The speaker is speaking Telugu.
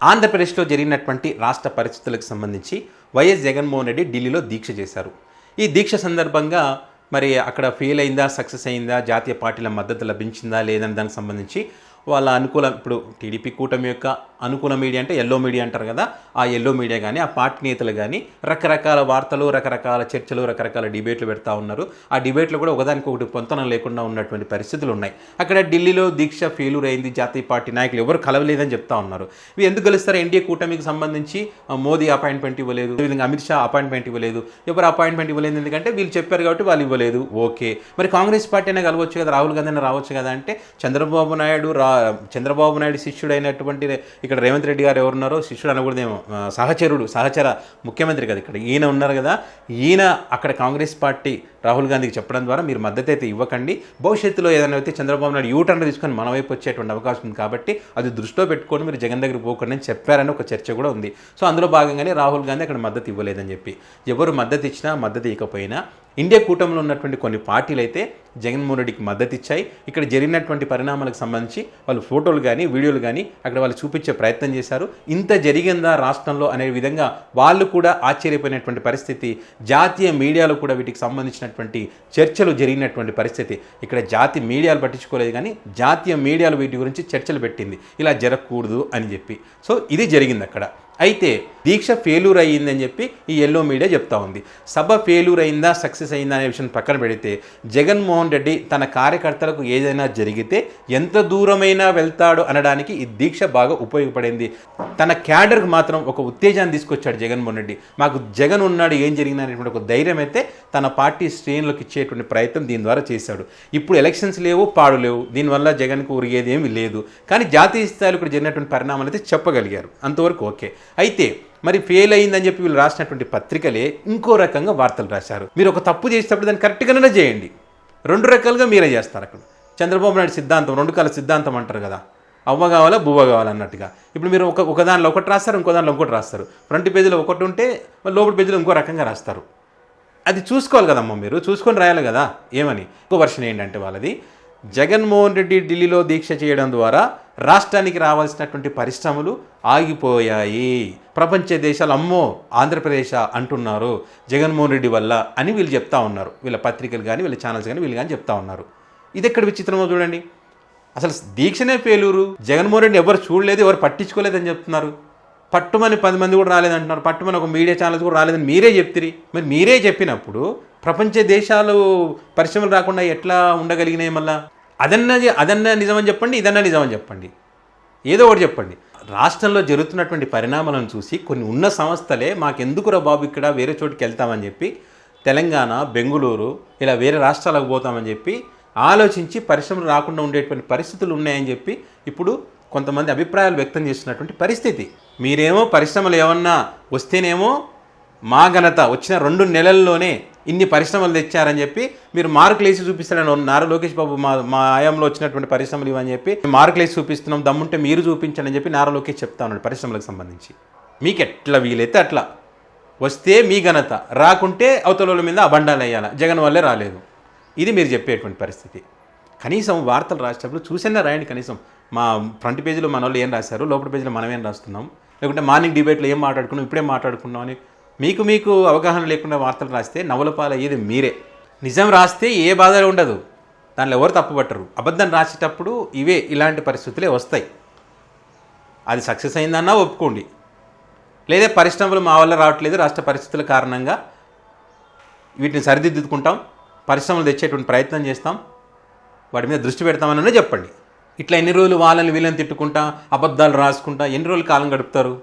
ఆంధ్రప్రదేశ్లో జరిగినటువంటి రాష్ట్ర పరిస్థితులకు సంబంధించి వైఎస్ జగన్మోహన్ రెడ్డి ఢిల్లీలో దీక్ష చేశారు. ఈ దీక్ష సందర్భంగా మరి అక్కడ ఫెయిల్ అయిందా, సక్సెస్ అయిందా, జాతీయ పార్టీల మద్దతు లభించిందా లేదని దానికి సంబంధించి వాళ్ళ అనుకూల, ఇప్పుడు టీడీపీ కూటమి యొక్క అనుకూల మీడియా అంటే ఎల్లో మీడియా అంటారు కదా, ఆ ఎల్లో మీడియా కానీ ఆ పార్టీ నేతలు కానీ రకరకాల వార్తలు, రకరకాల చర్చలు, రకరకాల డిబేట్లు పెడతా ఉన్నారు. ఆ డిబేట్లు కూడా ఒకదానికొకటి పొంతన లేకుండా ఉన్నటువంటి పరిస్థితులు ఉన్నాయి. అక్కడ ఢిల్లీలో దీక్ష ఫెయిల్యూర్ అయింది, జాతీయ పార్టీ నాయకులు ఎవరు కలవలేదని చెప్తా ఉన్నారు. ఇవి ఎందుకు కలుస్తారు? ఎన్డీఏ కూటమికి సంబంధించి మోదీ అపాయింట్మెంట్ ఇవ్వలేదు, అదేవిధంగా అమిత్ షా అపాయింట్మెంట్ ఇవ్వలేదు, ఎవరు అపాయింట్మెంట్ ఇవ్వలేదు ఎందుకంటే వీళ్ళు చెప్పారు కాబట్టి వాళ్ళు ఇవ్వలేదు. ఓకే, మరి కాంగ్రెస్ పార్టీ అయినా కలవచ్చు కదా, రాహుల్ గాంధీ అయినా రావచ్చు కదా అంటే చంద్రబాబు నాయుడు శిష్యుడు అయినటువంటి ఇక్కడ రేవంత్ రెడ్డి గారు ఎవరున్నారో, శిష్యుడు అనకూడదేమో, సహచర ముఖ్యమంత్రి కదా ఇక్కడ ఈయన ఉన్నారు కదా, ఈయన అక్కడ కాంగ్రెస్ పార్టీ రాహుల్ గాంధీకి చెప్పడం ద్వారా మీరు మద్దతు అయితే ఇవ్వకండి, భవిష్యత్తులో ఏదైనా అయితే చంద్రబాబు నాయుడు యూటర్న్ తీసుకొని మన వైపు వచ్చేటువంటి అవకాశం ఉంది కాబట్టి అది దృష్టిలో పెట్టుకొని మీరు జగన్ దగ్గరికి పోకండి అని చెప్పారని ఒక చర్చ కూడా ఉంది. సో అందులో భాగంగానే రాహుల్ గాంధీ అక్కడ మద్దతు ఇవ్వలేదని చెప్పి, ఎవరు మద్దతు ఇచ్చినా మద్దతు ఇవ్వకపోయినా ఇండియా కూటమిలో ఉన్నటువంటి కొన్ని పార్టీలు అయితే జగన్మోహన్ రెడ్డికి మద్దతు ఇచ్చాయి. ఇక్కడ జరిగినటువంటి పరిణామాలకు సంబంధించి వాళ్ళు ఫోటోలు కానీ వీడియోలు కానీ అక్కడ వాళ్ళు చూపించే ప్రయత్నం చేశారు. ఇంత జరిగిందా రాష్ట్రంలో అనే విధంగా వాళ్ళు కూడా ఆశ్చర్యపోయినటువంటి పరిస్థితి. జాతీయ మీడియాలో కూడా వీటికి సంబంధించినటువంటి చర్చలు జరిగినటువంటి పరిస్థితి. ఇక్కడ జాతీయ మీడియాలు పట్టించుకోలేదు కానీ జాతీయ మీడియాలు వీటి గురించి చర్చలు పెట్టింది, ఇలా జరగకూడదు అని చెప్పి. సో ఇది జరిగింది అక్కడ. అయితే దీక్ష ఫెయిల్యూర్ అయ్యిందని చెప్పి ఈ ఎల్లో మీడియా చెప్తా ఉంది. సభ ఫెయిల్యూర్ అయిందా, సక్సెస్ అయిందా అనే విషయం పక్కన పెడితే జగన్మోహన్ రెడ్డి తన కార్యకర్తలకు ఏదైనా జరిగితే ఎంత దూరమైనా వెళ్తాడు అనడానికి ఈ దీక్ష బాగా ఉపయోగపడింది. తన క్యాడర్కి మాత్రం ఒక ఉత్తేజాన్ని తీసుకొచ్చాడు జగన్మోహన్ రెడ్డి. మాకు జగన్ ఉన్నాడు, ఏం జరిగినా అనేటువంటి ఒక ధైర్యం అయితే తన పార్టీ శ్రేణులకు ఇచ్చేటువంటి ప్రయత్నం దీని ద్వారా చేశాడు. ఇప్పుడు ఎలక్షన్స్ లేవు, పాడు లేవు, దీనివల్ల జగన్కు ఉరిగేది ఏమీ లేదు. కానీ జాతీయ స్థాయిలో ఇక్కడ జరిగినటువంటి పరిణామాలు అయితే చెప్పగలిగారు, అంతవరకు ఓకే. అయితే మరి ఫెయిల్ అయిందని చెప్పి వీళ్ళు రాసినటువంటి పత్రికలే ఇంకో రకంగా వార్తలు రాశారు. మీరు ఒక తప్పు చేసేటప్పుడు దాన్ని కరెక్ట్గానే చేయండి. రెండు రకాలుగా మీరే చేస్తారు. అక్కడ చంద్రబాబు నాయుడు సిద్ధాంతం, రెండు కాల సిద్ధాంతం అంటారు కదా, అవ్వ కావాలా బువ్వ కావాలన్నట్టుగా. ఇప్పుడు మీరు ఒక దానిలో ఒకటి రాస్తారు, ఇంకో దానిలో ఇంకోటి రాస్తారు. ఫ్రంట్ పేజీలో ఒకటి ఉంటే లోపల పేజీలో ఇంకో రకంగా రాస్తారు. అది చూసుకోవాలి కదమ్మా, మీరు చూసుకొని రాయాలి కదా. ఏమని ఇంకో వర్షన్ ఏంటంటే వాళ్ళది, జగన్మోహన్ రెడ్డి ఢిల్లీలో దీక్ష చేయడం ద్వారా రాష్ట్రానికి రావాల్సినటువంటి పరిశ్రమలు ఆగిపోయాయి, ప్రపంచ దేశాలు అమ్మో ఆంధ్రప్రదేశ్ అంటున్నారు జగన్మోహన్ రెడ్డి వల్ల అని వీళ్ళు చెప్తా ఉన్నారు. వీళ్ళ పత్రికలు కానీ వీళ్ళ ఛానల్స్ కానీ వీళ్ళు కానీ చెప్తా ఉన్నారు. ఇది ఎక్కడ విచిత్రమో చూడండి. అసలు దీక్షనే ఫెయిల్యూరు, జగన్మోహన్ రెడ్డి ఎవరు చూడలేదు, ఎవరు పట్టించుకోలేదని చెప్తున్నారు. పట్టుమని 10 మంది కూడా రాలేదంటున్నారు, పట్టుమని ఒక మీడియా ఛానల్స్ కూడా రాలేదని మీరే చెప్తిరి. మరి మీరే చెప్పినప్పుడు ప్రపంచ దేశాలు పరిశ్రమలు రాకుండా ఎట్లా ఉండగలిగినాయి? మళ్ళా అదన్నా నిజమని చెప్పండి, ఇదన్నా నిజమని చెప్పండి, ఏదో ఒకటి చెప్పండి. రాష్ట్రంలో జరుగుతున్నటువంటి పరిణామాలను చూసి కొన్ని ఉన్న సంస్థలే మాకెందుకురా బాబు ఇక్కడ వేరే చోటుకి వెళ్తామని చెప్పి తెలంగాణ, బెంగుళూరు ఇలా వేరే రాష్ట్రాలకు పోతామని చెప్పి ఆలోచించి పరిశ్రమలు రాకుండా ఉండేటువంటి పరిస్థితులు ఉన్నాయని చెప్పి ఇప్పుడు కొంతమంది అభిప్రాయాలు వ్యక్తం చేస్తున్నటువంటి పరిస్థితి. మీరేమో పరిశ్రమలు ఏమన్నా వస్తేనేమో మా ఘనత, వచ్చిన 2 నెలల్లోనే ఇన్ని పరిశ్రమలు తెచ్చారని చెప్పి మీరు మార్కులు వేసి చూపిస్తారని నారా లోకేష్ బాబు మా ఆయంలో వచ్చినటువంటి పరిశ్రమలు ఇవని చెప్పి మార్కులు వేసి చూపిస్తున్నాం, దమ్ముంటే మీరు చూపించండి అని చెప్పి నారా లోకేష్ చెప్తా ఉన్నాడు. పరిశ్రమలకు సంబంధించి మీకు ఎట్లా వీలైతే అట్లా వస్తే మీ ఘనత, రాకుంటే అవతల మీద అబండాలు వేయాలి, జగన్ వల్లే రాలేదు, ఇది మీరు చెప్పేటువంటి పరిస్థితి. కనీసం వార్తలు రాసేటప్పుడు చూసైనా రాయండి. కనీసం మా ఫ్రంట్ పేజీలో మన వాళ్ళు ఏం రాశారు, లోపల పేజీలో మనం ఏం రాస్తున్నాం, లేకుంటే మార్నింగ్ డిబేట్లో ఏం మాట్లాడుకున్నాం, ఇప్పుడేం మాట్లాడుకున్నాం అని మీకు అవగాహన లేకుండా వార్తలు రాస్తే నవలపాలు అయ్యేది మీరే. నిజం రాస్తే ఏ బాధ ఉండదు, దానిలో ఎవరు తప్పుపట్టరు. అబద్ధం రాసేటప్పుడు ఇలాంటి పరిస్థితులే వస్తాయి. అది సక్సెస్ అయిందన్నా ఒప్పుకోండి, లేదా పరిశ్రమలు మా వల్ల రావట్లేదు, రాష్ట్ర పరిస్థితుల కారణంగా వీటిని సరిదిద్దుకుంటాం, పరిశ్రమలు తెచ్చేటువంటి ప్రయత్నం చేస్తాం, వాటి మీద దృష్టి పెడతామని చెప్పండి. ఇట్లా ఎన్ని రోజులు వాళ్ళని వీళ్ళని తిట్టుకుంటా అబద్ధాలు రాసుకుంటా ఎన్ని రోజులు కాలం గడుపుతారు?